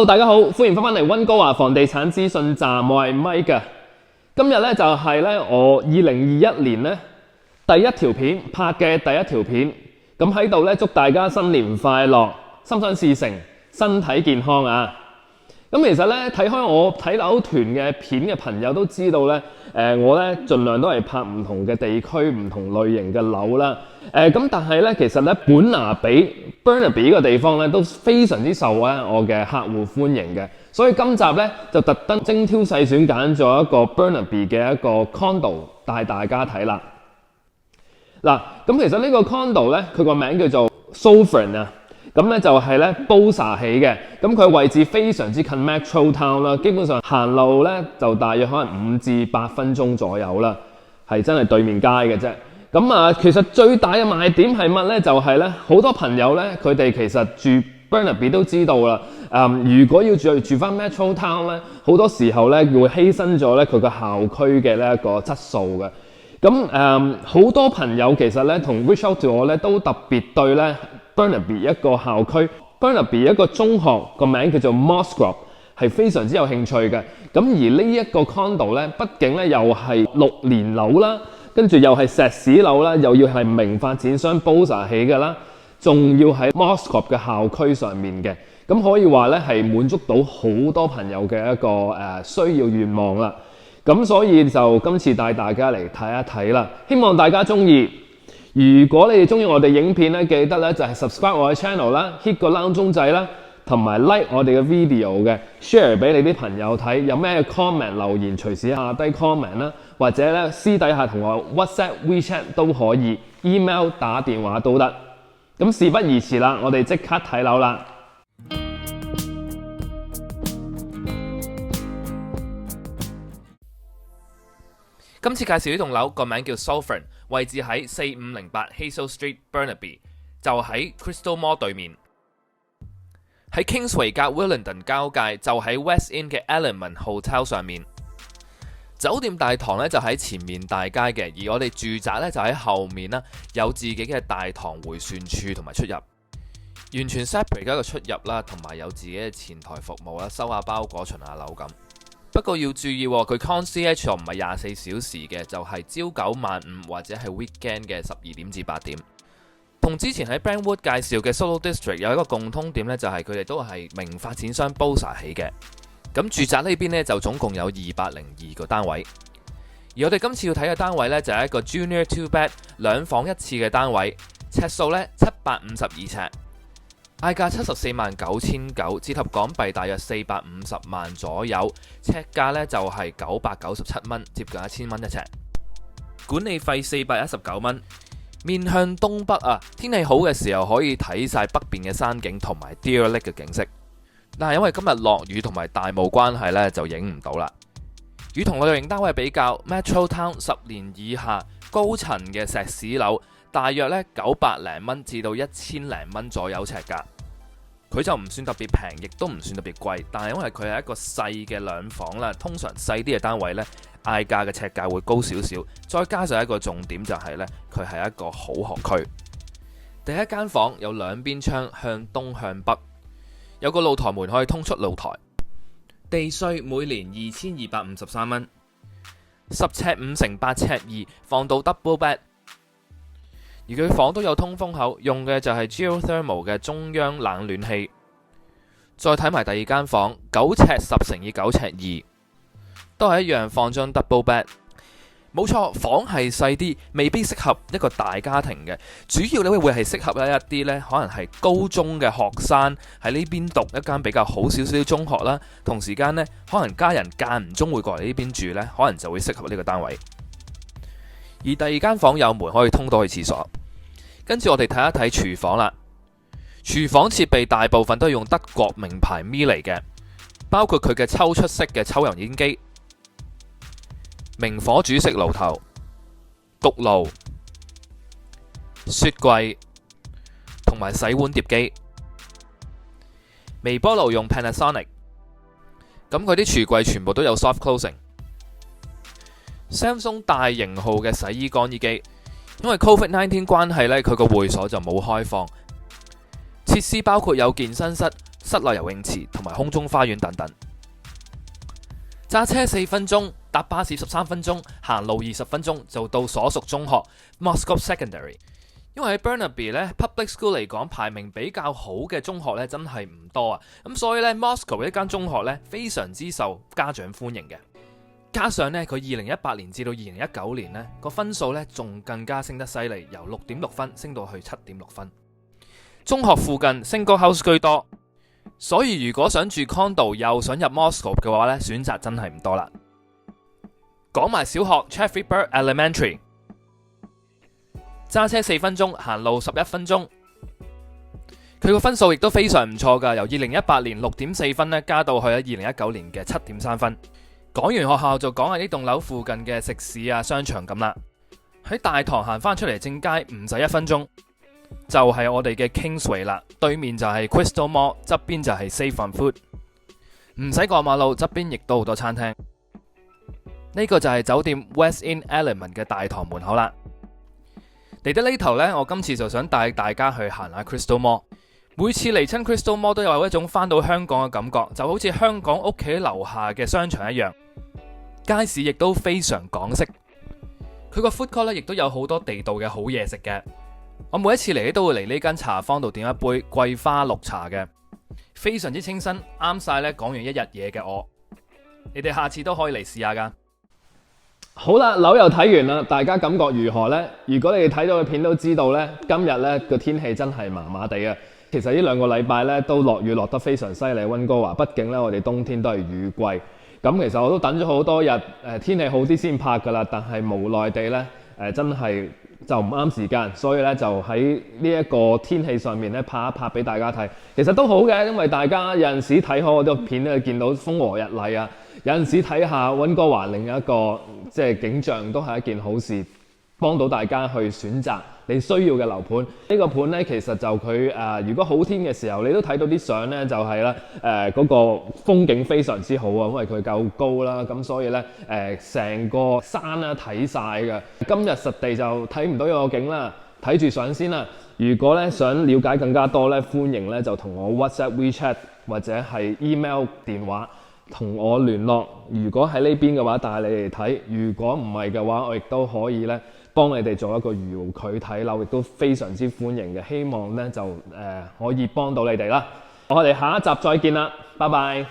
Hello， 大家好，歡迎翻嚟溫哥華房地產資訊站，我係 Mike。今日咧就係咧我2021年咧第一條片拍嘅第一條片，咁喺度咧祝大家新年快樂，心想事成，身體健康啊！咁其實咧睇開我睇樓團嘅片嘅朋友都知道咧，我咧盡量都係拍唔同嘅地區、唔同類型嘅樓啦。咁但係咧，其實咧本拿比 Burnaby 呢個地方咧都非常之受我嘅客戶歡迎嘅，所以今集咧就特登精挑細選揀咗一個 Burnaby 嘅一個 condo 帶大家睇啦。嗱，咁其實呢個 condo 咧，佢個名叫做 Sovereign 啊。咁咧就係咧 Bosa 起嘅，咁佢位置非常之近 Metro Town 啦，基本上行路咧就大約可能5至8分鐘左右啦，係真係對面街嘅啫。咁其實最大嘅賣點係乜咧？就係咧好多朋友咧，佢哋其實住 Burnaby 都知道啦。如果要住翻 Metro Town 咧，好多時候咧會犧牲咗咧佢個校區嘅呢一個質素嘅。咁好多朋友其實咧同 reach out to 我咧都特別對咧Burnaby 一個校區 Burnaby 一個中學個名叫做 Musgrove 係非常之有興趣嘅。咁而呢一個 condo 咧，畢竟咧又係6年樓啦，跟住又係石屎樓啦，又要係名發展商 Bosa 起嘅啦，仲要喺 Musgrove 嘅校區上面嘅，咁可以話咧係滿足到好多朋友嘅一個需要願望啦。咁所以就今次帶大家嚟睇一睇啦，希望大家中意。如果你哋中意我哋影片咧，記得咧就係 subscribe 我嘅 channel 啦 ，hit 個鬧鐘掣啦，同埋 like 我哋嘅 video 嘅 ，share 俾你啲朋友睇。有咩 comment 留言，隨時下低 comment 啦，或者咧私底下同我 WhatsApp、WeChat 都可以 ，email 打電話都得。咁事不宜遲啦，我哋即刻睇樓啦。今次介紹呢棟樓個名叫 Sovereign， 位置喺4508 Hazel Street Burnaby， 就喺 Crystal Mall 對面。喺 Kingsway 加 Willingdon 交界，就喺 West End 嘅 Element Hotel 上面。酒店大堂咧就喺前面大街嘅，而我哋住宅咧就喺後面啦，有自己嘅大堂迴旋處同埋出入，完全 separate 嘅一個出入啦，同埋有自己嘅前台服務啦，收下包裹、巡下樓咁。不過要注意，佢 concierge 唔係24小時嘅，就係朝9晚5或者係 weekend 嘅12點至8點。同之前喺 Brentwood 介紹嘅 Solo District 有一個共通點咧，就係佢哋都係名發展商 Bosa 起嘅。咁住宅呢邊咧就總共有202個單位，而我哋今次要睇嘅單位咧就係一個 Junior 2 bed 2房1廁嘅單位，尺數咧752尺。嗌價749900，折合港幣大約450萬左右，尺價咧就係997蚊，接近1000蚊一尺。管理費419蚊。面向東北啊，天氣好嘅時候可以睇晒北邊嘅山景同埋 Deer Lake 嘅景色。但係因為今日落雨同埋大霧關係咧，就影唔到啦。與同類型單位比較 ，Metro Town 10年以下高層嘅石屎樓，大約咧900零蚊至到1000零蚊左右尺價。佢就唔算特別平，亦都唔算特別貴，但係因為佢係一個細嘅2房啦，通常細啲嘅單位呢，嗌價嘅尺價會高少少。再加上一個重點就係呢，佢係一個好學區。第一間房有2邊窗向東向北，有個露台門可以通出露台。地稅每年2253蚊，10尺5乘8尺2，放到 double bed。而佢房都有通風口，用嘅就係 geothermal 嘅中央冷暖氣。再睇埋第二間房，9尺10乘以9尺2，都係一樣放張 double bed。冇錯，房係細啲，未必適合一個大家庭嘅。主要你會係適合一啲呢，可能係高中嘅學生喺呢邊讀一間比較好少少中學啦。同時間呢，可能家人間唔中會過嚟呢邊住呢，可能就會適合呢個單位。而第二間房有門可以通到去廁所，跟住我哋睇一睇廚房啦。廚房設備大部分都係用德國名牌 Miele 嘅，包括佢嘅抽出式嘅抽油煙機、明火煮食爐頭、焗爐、雪櫃同埋洗碗碟機。微波爐用 Panasonic， 咁佢啲櫥櫃全部都有 soft closing。Samsung 大型號嘅洗衣乾衣機，因為 COVID-19 關係咧，佢個會所就冇開放。設施包括有健身室、室內游泳池同埋空中花園等等。揸車4分鐘，搭巴士13分鐘，行路20分鐘就到所屬中學 Moscow Secondary。因為喺 Burnaby 咧 public school 嚟講，排名比較好嘅中學咧真係唔多啊，咁所以咧 Moscow 呢間中學咧非常之受家長歡迎嘅。加上咧佢2018年至到2019年咧個分數咧仲更加升得犀利，由6.6分升到去7.6分。中學附近 single house 居多，所以如果想住 condo 又想入 Moscow 嘅話咧，選擇真係唔多啦。講埋小學 Chaffey Burke Elementary， 揸車4分鐘，行路11分鐘。佢個分數亦都非常唔錯㗎，由2018年6.4分咧加到去2019年嘅7.3分。講完學校就講下呢棟樓附近嘅食肆啊、商場咁啦。喺大堂行翻出嚟正街唔使1分鐘，就係我哋嘅 Kingsway 啦。對面就係 Crystal Mall， 側邊就係 Save On Food。唔使過馬路，側邊亦都好多餐廳。呢個就係酒店 West Inn Element 嘅大堂門口啦。嚟得呢頭呢，我今次就想帶大家去行下 Crystal Mall。每次嚟親 Crystal Mall 都有一種翻到香港嘅感覺，就好似香港屋企樓下嘅商場一樣。街市亦都非常港式，佢個 food court 咧亦都有好多地道嘅好嘢食嘅。我每一次嚟都會嚟呢間茶坊度點一杯桂花綠茶嘅，非常之清新，啱晒咧講完一日嘢嘅我。你哋下次都可以嚟試下噶。好啦，樓又睇完啦，大家感覺如何呢？如果你哋睇到嘅片都知道呢，今日呢個天氣真係麻麻地啊。其實呢2個禮拜呢都落雨落得非常犀利，溫哥華。畢竟呢我哋冬天都係雨季。咁其實我都等咗好多日，天氣好啲先拍㗎啦。但係無奈地呢，真係就唔啱時間，所以呢就喺呢一個天氣上面呢拍一拍俾大家睇。其實都好嘅，因為大家有陣時睇開我啲片咧，見到風和日麗啊。有陣時睇下溫哥華另一個即係景象都係一件好事，幫到大家去選擇你需要嘅樓盤。呢個盤呢，其實就佢如果好天嘅時候，你都睇到啲相呢，就係咧嗰個風景非常之好啊，因為佢夠高啦，咁所以呢，成個山咧睇晒嘅。今日實地就睇唔到有個景啦，睇住相先啦。如果咧想了解更加多呢，歡迎咧就同我 WhatsApp、WeChat 或者係 email 電話同我聯絡。如果喺呢邊嘅話，帶你嚟睇；如果唔係嘅話，我亦都可以咧幫你哋做一個遙距睇樓，亦都非常之歡迎嘅。希望咧就可以幫到你哋啦。我哋下一集再見啦，拜拜。